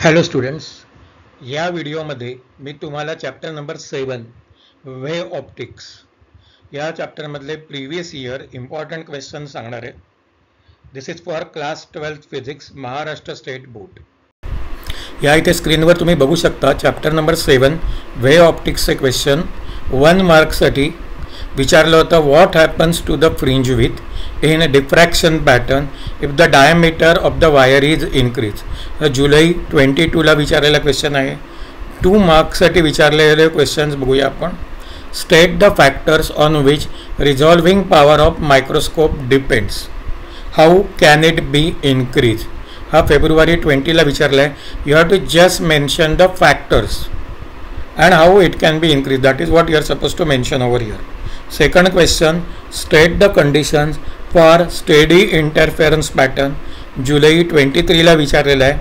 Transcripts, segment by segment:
Hello students, या व्हिडिओमध्ये मी तुम्हाला चॅप्टर नंबर 7 वे ऑप्टिक्स या चॅप्टरमधले प्रीवियस इयर इम्पॉर्टंट क्वेश्चन सांगणार आहे. This is for class 12 physics Maharashtra state board. या इथे स्क्रीनवर तुम्ही बघू शकता चॅप्टर नंबर 7 वे ऑप्टिक्सचे क्वेश्चन 1 मार्क्ससाठी विचारलं होतं. What happens to the fringe within a diffraction pattern if the diameter of the wire is increase. जुलै 22ला विचारलेला क्वेश्चन आहे. 2 मार्क्ससाठी विचारलेले क्वेश्चन्स बघूया आपण. State the factors on which रिझॉल्विंग power of microscope depends. How can it be increase. हा फेब्रुवारी 20ला विचारला आहे. You have to just mention the factors and how it can be increased. That is what you are supposed to mention over here. Second question, state the conditions for steady interference pattern. July 23ला विचारलेला आहे.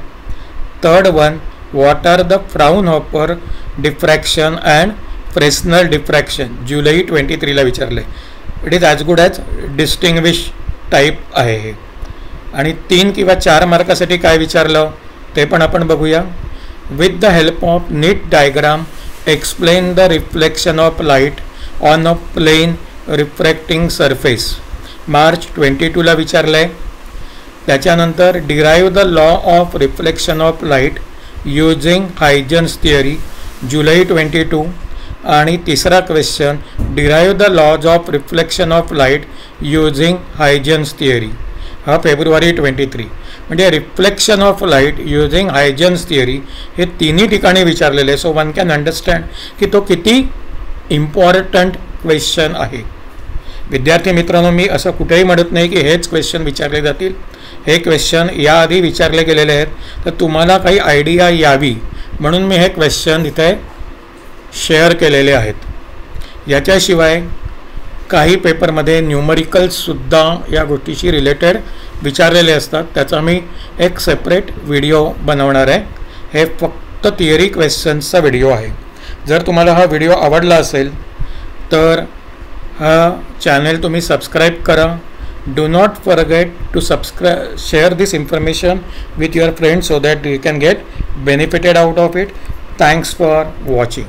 Third one, what are the Fraunhofer diffraction and Fresnel diffraction. July 23ला विचारले. It is as good as distinguished type आहे हे. आणि 3 किंवा 4 मार्कासाठी काय विचारलं ते पण आपण बघूया. With the help of neat diagram explain the reflection of light on a plane refracting surface. March 22ला विचारलं आहे. त्याच्यानंतर derive the law of reflection of light using Huygens theory. जुलै 22. आणि तिसरा question derive the laws of reflection of light using Huygens theory. हा फेब्रुवारी 23. म्हणजे reflection of light using Huygens theory हे तिन्ही ठिकाणी विचारलेले आहे. सो वन कॅन अंडरस्टँड की तो किती इम्पॉर्टंट क्वेश्चन आहे. विद्यार्थी मित्रांनो, मी असं कुठेही म्हणत नाही की हेच क्वेश्चन विचारले जातील. हे क्वेश्चन याआधी विचारले गेलेले आहेत. तर तुम्हाला काही आयडिया यावी म्हणून मी हे क्वेश्चन इथे शेअर केलेले आहेत. याच्याशिवाय काही पेपरमध्ये न्यूमरिकल्ससुद्धा या गोष्टीशी रिलेटेड विचारलेले असतात. त्याचा मी एक सेपरेट व्हिडिओ बनवणार आहे. हे फक्त थिअरी क्वेश्चन्सचा व्हिडिओ आहे. जर तुम्हाला हा व्हिडिओ आवडला असेल तर हा चॅनल तुम्ही सबस्क्राईब करा. Do not forget to share this information with your friends so that you can get benefited out of it. Thanks for watching.